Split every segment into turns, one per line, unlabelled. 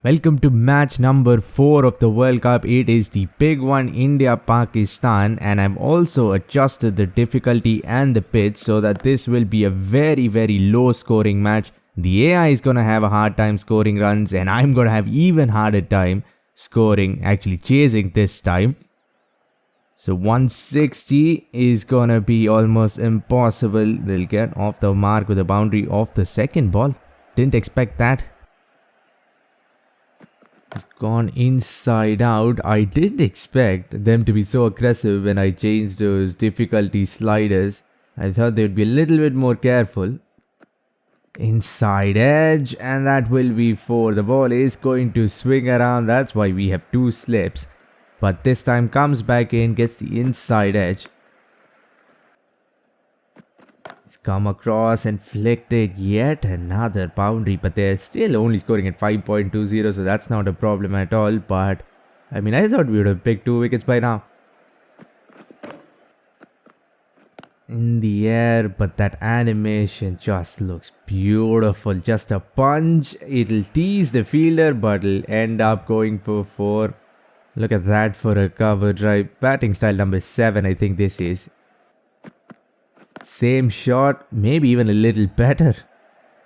Welcome to match number 4 of the World Cup. It is the big one, India-Pakistan, and I've also adjusted the difficulty and the pitch so that this will be a very low scoring match. The AI is gonna have a hard time scoring runs and I'm gonna have even harder time chasing this time. So 160 is gonna be almost impossible. They'll get off the mark with a boundary of the second ball. Didn't expect that. It's gone inside out. I didn't expect them to be so aggressive when I changed those difficulty sliders. I thought they would be a little bit more careful. Inside edge, and that will be 4. The ball is going to swing around. That's why we have 2 slips. But this time comes back in, gets the inside edge. He's come across and flicked it, yet another boundary, but they're still only scoring at 5.20, so that's not a problem at all. But I mean, I thought we would have picked 2 wickets by now. In the air, but that animation just looks beautiful. Just a punch, it'll tease the fielder, but it'll end up going for 4. Look at that for a cover drive. Batting style number 7, I think this is. Same shot, maybe even a little better,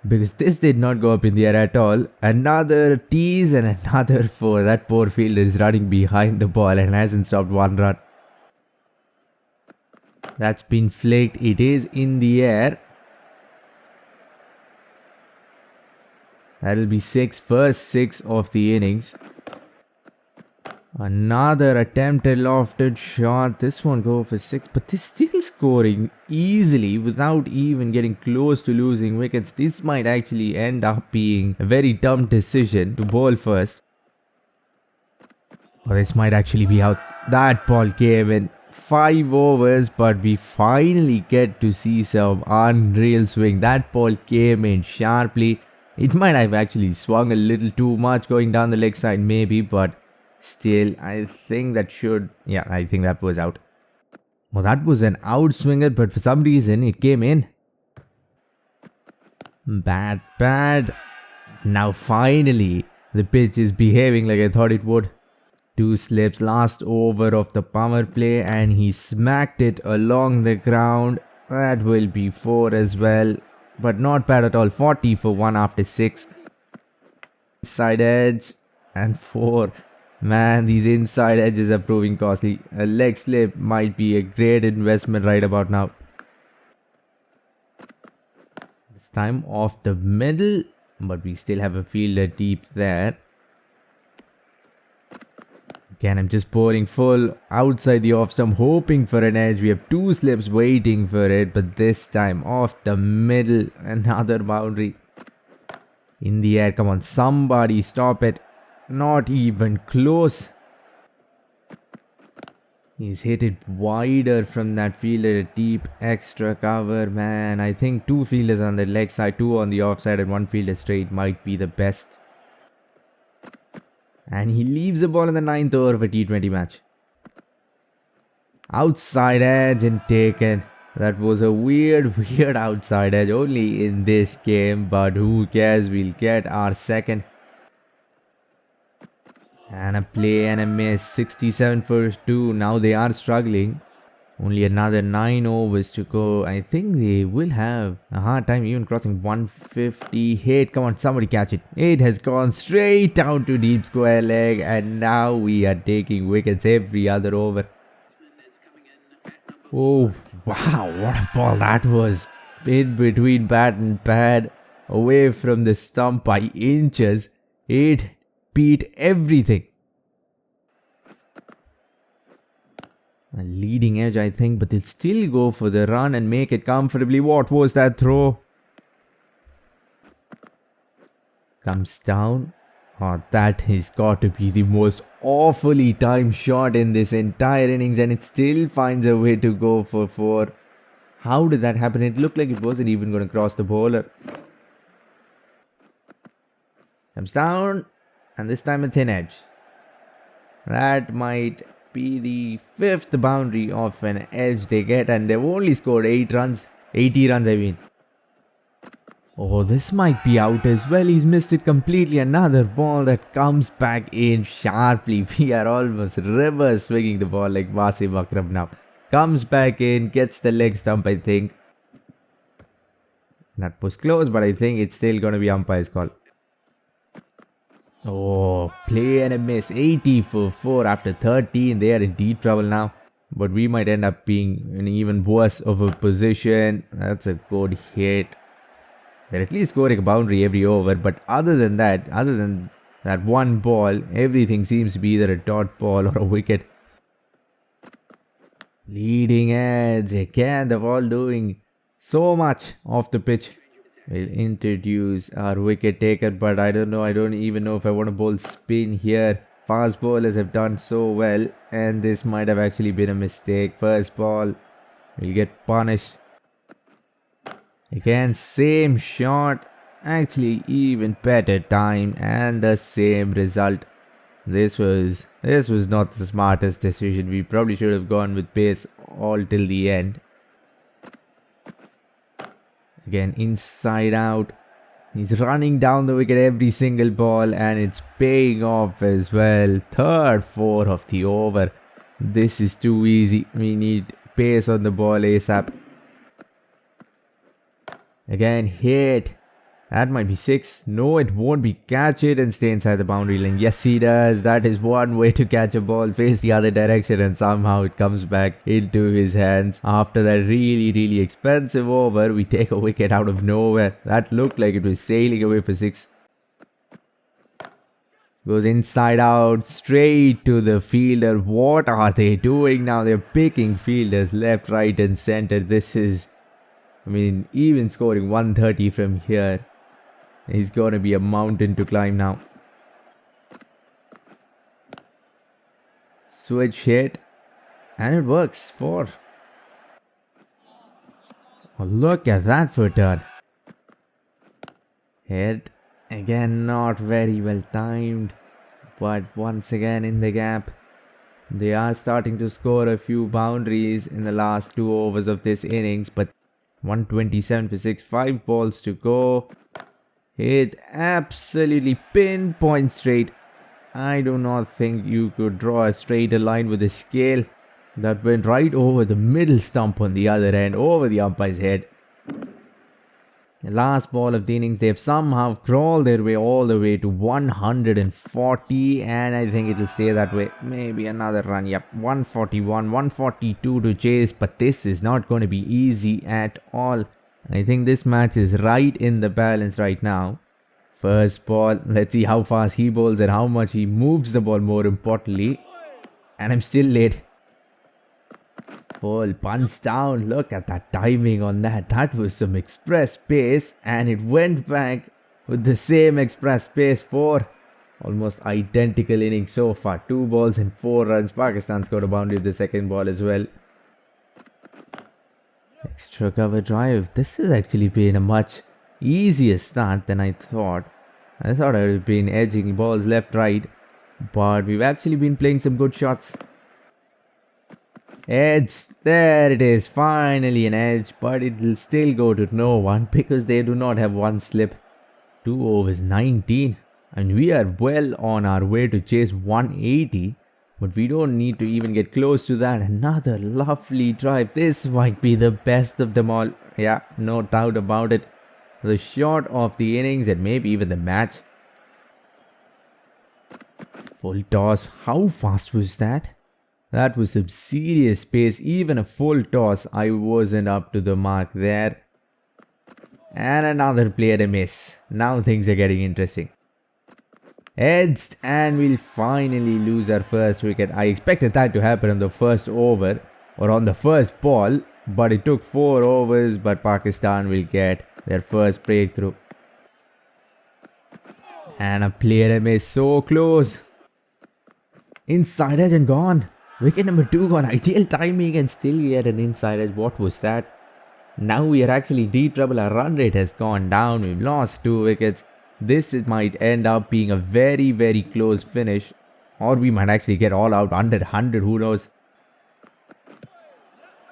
because this did not go up in the air at all. Another tease and another 4. That poor fielder is running behind the ball and hasn't stopped 1 run. That's been flicked. It is in the air. That'll be 6, first 6 of the innings. Another attempted lofted shot. This one go for 6, but they're still scoring easily without even getting close to losing wickets. This might actually end up being a very dumb decision to bowl first. Or this might actually be out. That ball came in. 5 overs, but we finally get to see some unreal swing. That ball came in sharply. It might have actually swung a little too much going down the leg side maybe, but still, I think that should... yeah, I think that was out. Well, that was an outswinger, but for some reason, it came in. Bad. Now, finally, the pitch is behaving like I thought it would. 2 slips, last over of the power play, and he smacked it along the ground. That will be 4 as well, but not bad at all. 40 for 1 after 6. Side edge, and 4. Man, these inside edges are proving costly. A leg slip might be a great investment right about now. This time off the middle, but we still have a fielder deep there. Again, I'm just bowling full outside the off stump, hoping for an edge. We have 2 slips waiting for it, but this time off the middle, another boundary. In the air, come on, somebody stop it. Not even close. He's hit it wider from that fielder, a deep extra cover. Man, I think 2 fielders on the leg side, 2 on the offside, and 1 fielder straight might be the best. And he leaves the ball in the 9th over of a T20 match. Outside edge and taken. That was a weird outside edge only in this game, but who cares? We'll get our second. And a play and a miss. 67 for 2. Now they are struggling. Only another 9 overs to go. I think they will have a hard time even crossing 150. Hit, come on, somebody catch it. It has gone straight out to deep square leg, and now we are taking wickets every other over. Oh, wow, what a ball that was. In between bat and pad, away from the stump by inches. It beat everything. A leading edge, I think, but they'll still go for the run and make it comfortably. What was that throw? Comes down. Oh, that has got to be the most awfully timed shot in this entire innings, and it still finds a way to go for 4. How did that happen? It looked like it wasn't even going to cross the bowler. Comes down, and this time a thin edge. That might be the 5th boundary of an edge they get, and they've only scored 80 runs I mean. Oh, this might be out as well. He's missed it completely. Another ball that comes back in sharply. We are almost reverse swinging the ball like Wasim Akram now. Comes back in, gets the leg stump, I think. That was close, but I think it's still going to be umpire's call. Oh, play and a miss. 80 for 4 after 13. They are in deep trouble now. But we might end up being in even worse of a position. That's a good hit. They're at least scoring a boundary every over, but other than that one ball, everything seems to be either a dot ball or a wicket. Leading edge, again the ball doing so much off the pitch. We'll introduce our wicket taker, but I don't even know if I want to bowl spin here. Fast bowlers have done so well, and this might have actually been a mistake. First ball, we'll get punished. Again, same shot, actually even better time and the same result. This was not the smartest decision. We probably should have gone with pace all till the end. Again, inside out. He's running down the wicket every single ball and it's paying off as well. Third 4 of the over. This is too easy. We need pace on the ball ASAP. Again, hit. That might be 6. No, it won't be. Catch it and stay inside the boundary line. Yes, he does. That is one way to catch a ball. Face the other direction and somehow it comes back into his hands. After that really expensive over, we take a wicket out of nowhere. That looked like it was sailing away for 6. Goes inside out, straight to the fielder. What are they doing now? They're picking fielders left, right and center. This is... even scoring 130 from here is going to be a mountain to climb now. Switch hit. And it works. 4. Oh, look at that for a turn. Hit. Again, not very well timed. But once again in the gap. They are starting to score a few boundaries in the last 2 overs of this innings. But 127 for 6, 5 balls to go. Hit absolutely pinpoint straight. I do not think you could draw a straighter line with a scale. That went right over the middle stump on the other end, over the umpire's head. The last ball of the innings, they've somehow crawled their way all the way to 140 and I think it will stay that way. Maybe another run, yep, 141, 142 to chase, but this is not going to be easy at all. I think this match is right in the balance right now. First ball, let's see how fast he bowls and how much he moves the ball more importantly. And I'm still late. Full punch down. Look at that timing on that. That was some express pace and it went back with the same express pace. 4 almost identical innings so far. 2 balls and 4 runs. Pakistan scored a boundary with the second ball as well. Extra cover drive. This has actually been a much easier start than I thought. I thought I would have been edging balls left, right. But we've actually been playing some good shots. Edge, there it is, finally an edge, but it will still go to no one because they do not have one slip. 2 overs, 19, and we are well on our way to chase 180, but we don't need to even get close to that. Another lovely drive. This might be the best of them all. Yeah, no doubt about it. The shot of the innings and maybe even the match. Full toss. How fast was that? That was some serious pace. Even a full toss, I wasn't up to the mark there. And another player to miss. Now things are getting interesting. Edged and we'll finally lose our first wicket. I expected that to happen on the first over or on the first ball, but it took 4 overs, but Pakistan will get their first breakthrough. And a player miss, so close. Inside edge and gone. Wicket number 2 gone. Ideal timing and still yet an inside edge. What was that? Now we are actually in deep trouble. Our run rate has gone down. We've lost 2 wickets. This might end up being a very, very close finish. Or we might actually get all out under 100. Who knows?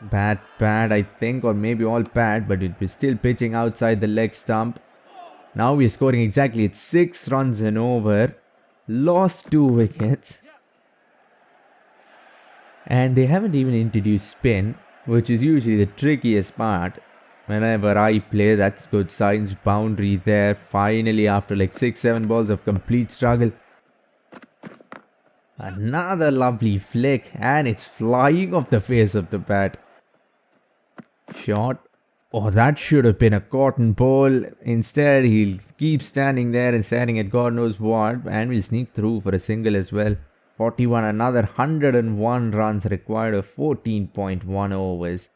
Bad, I think. Or maybe all bad. But it was still pitching outside the leg stump. Now we're scoring exactly at 6 runs and over. Lost 2 wickets. And they haven't even introduced spin, which is usually the trickiest part. Whenever I play, that's good signs. Boundary there. Finally, after like 6-7 balls of complete struggle. Another lovely flick, and it's flying off the face of the bat. Shot. Oh, that should have been a cotton ball. Instead, he'll keep standing there and staring at God knows what, and will sneak through for a single as well. 41, another 101 runs required of 14.1 overs.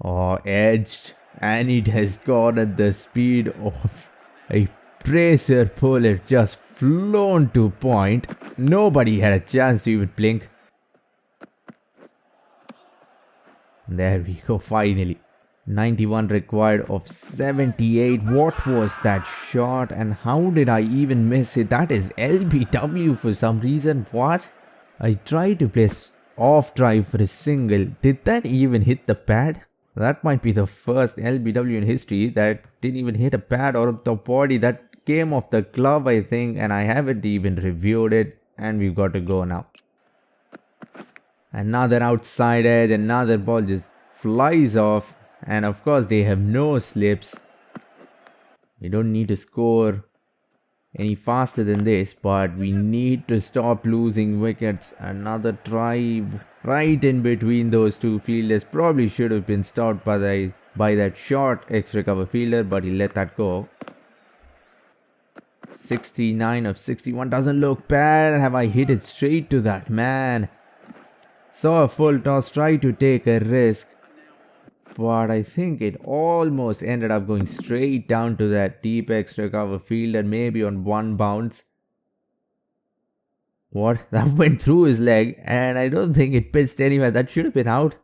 Oh, edged, and it has gone at the speed of a bracer puller, just flown to point. Nobody had a chance to even blink. There we go, finally. 91 required of 78. What was that shot, and how did I even miss it? That is LBW for some reason. What? I tried to place off drive for a single. Did that even hit the pad? That might be the first LBW in history that didn't even hit a pad or the body. That came off the glove, I think, and I haven't even reviewed it, and we've got to go now. Another outside edge, another ball just flies off, and of course they have no slips. We don't need to score any faster than this, but we need to stop losing wickets. Another drive right in between those two fielders. Probably should have been stopped by that short extra cover fielder, but he let that go. 69 of 61 doesn't look bad. Have I hit it straight to that man? Saw a full toss, tried to take a risk, but I think it almost ended up going straight down to that deep extra cover fielder, maybe on one bounce. What? That went through his leg, and I don't think it pitched anywhere. That should have been out.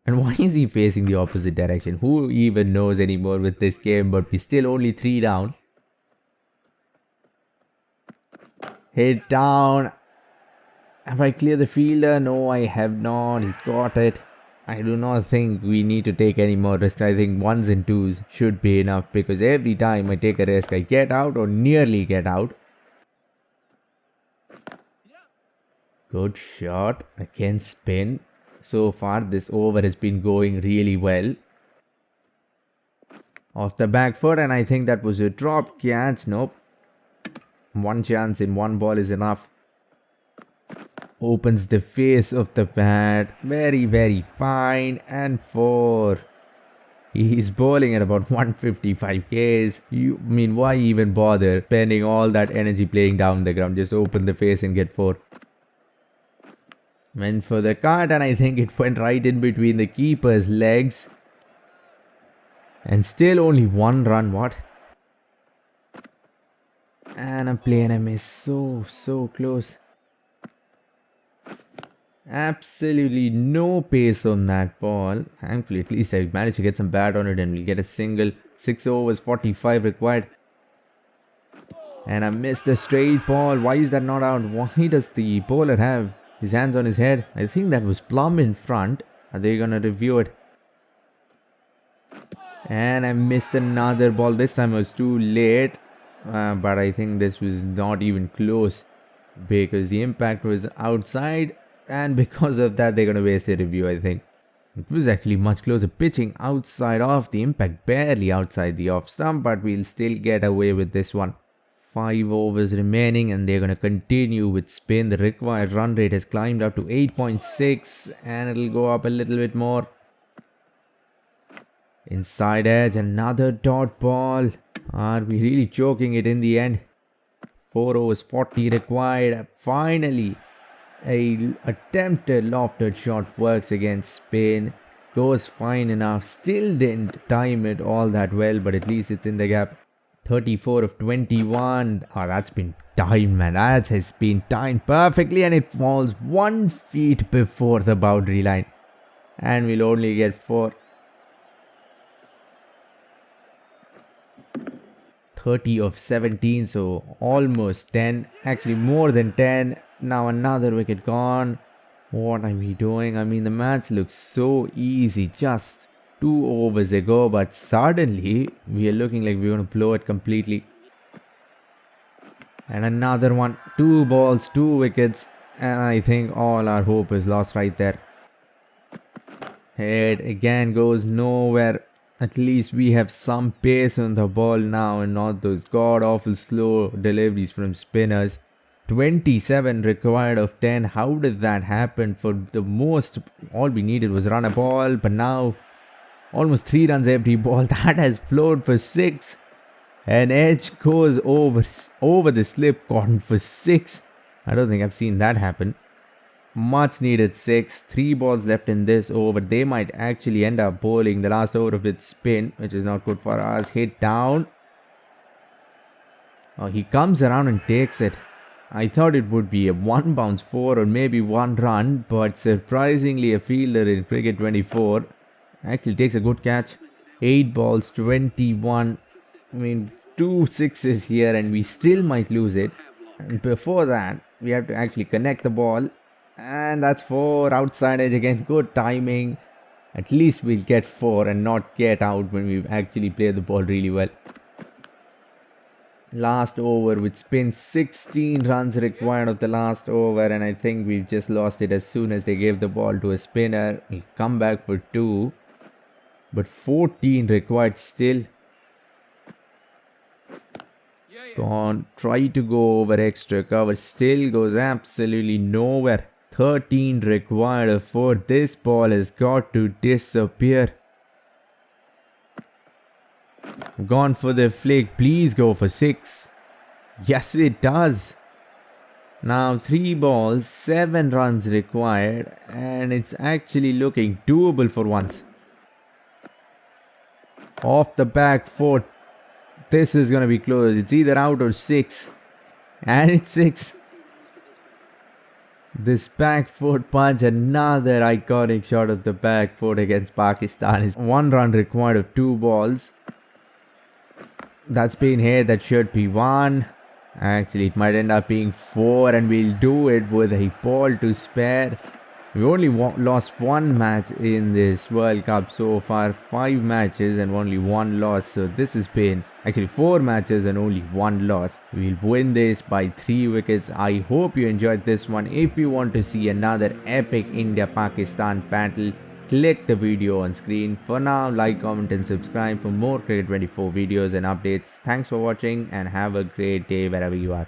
And why is he facing the opposite direction? Who even knows anymore with this game, but we're still only 3 down. Hit down. Have I cleared the fielder? No, I have not. He's got it. I do not think we need to take any more risks. I think 1s and 2s should be enough, because every time I take a risk, I get out or nearly get out. Good shot. Again, spin. So far, this over has been going really well. Off the back foot, and I think that was a drop catch. Nope. 1 chance in 1 ball is enough. Opens the face of the bat. Very, very fine. And 4. He's bowling at about 155 Ks. Why even bother spending all that energy playing down the ground? Just open the face and get 4. Went for the cut, and I think it went right in between the keeper's legs. And still only 1 run. What? And a play and a miss. So close. Absolutely no pace on that ball. Thankfully, at least I managed to get some bat on it, and we'll get a single. 6 overs, 45 required. And I missed a straight ball. Why is that not out? Why does the bowler have his hands on his head? I think that was plumb in front. Are they gonna review it? And I missed another ball. This time I was too late. But I think this was not even close, because the impact was outside, and because of that they're going to waste a review. I think it was actually much closer. Pitching outside off, the impact barely outside the off stump, but we'll still get away with this one. 5 overs remaining, and they're going to continue with spin. The required run rate has climbed up to 8.6, and it'll go up a little bit more. Inside edge, another dot ball. Are we really choking it in the end? 4 overs, 40 required. Finally, a attempted lofted shot works against spin. Goes fine enough. Still didn't time it all that well, but at least it's in the gap. 34 of 21. Oh, that's been timed, man. That has been timed perfectly, and it falls 1 feet before the boundary line. And we'll only get 4. 30 of 17, so almost 10, actually more than 10. Now another wicket gone. What are we doing? The match looks so easy. Just 2 overs ago, but suddenly we are looking like we're going to blow it completely. And another one, 2 balls, 2 wickets, and I think all our hope is lost right there. It again goes nowhere. At least we have some pace on the ball now and not those god awful slow deliveries from spinners. 27 required of 10. How did that happen? For the most, all we needed was run a ball, but now almost 3 runs every ball. That has flowed for 6. And Edge goes over the slip cotton for 6. I don't think I've seen that happen. Much needed 6. 3 balls left in this over. They might actually end up bowling the last over of its spin, which is not good for us. Hit down. Oh, he comes around and takes it. I thought it would be a 1 bounce 4 or maybe 1 run, but surprisingly a fielder in Cricket 24 actually takes a good catch. 8 balls, 21. I mean, 2 sixes here and we still might lose it. And before that, we have to actually connect the ball. And that's 4 outside edge again. Good timing. At least we'll get 4 and not get out when we actually play the ball really well. Last over with spin, 16 runs required of the last over, and I think we've just lost it as soon as they gave the ball to a spinner. He'll come back for 2, but 14 required still. Go on, try to go over extra cover, still goes absolutely nowhere. 13 required of 4. This ball has got to disappear. Gone for the flick. Please go for 6. Yes, it does. Now 3 balls, 7 runs required, and it's actually looking doable for once. Off the back foot. This is going to be close. It's either out or 6. And it's 6. This back foot punch, another iconic shot of the back foot against Pakistan, is 1 run required of 2 balls. That's been here, that should be 1. Actually, it might end up being 4, and we'll do it with a ball to spare. We only lost 1 match in this World Cup so far. 5 matches and only 1 loss. So this has been actually 4 matches and only 1 loss. We'll win this by 3 wickets. I hope you enjoyed this one. If you want to see another epic India-Pakistan battle, click the video on screen. For now, like, comment and subscribe for more Cricket 24 videos and updates. Thanks for watching and have a great day wherever you are.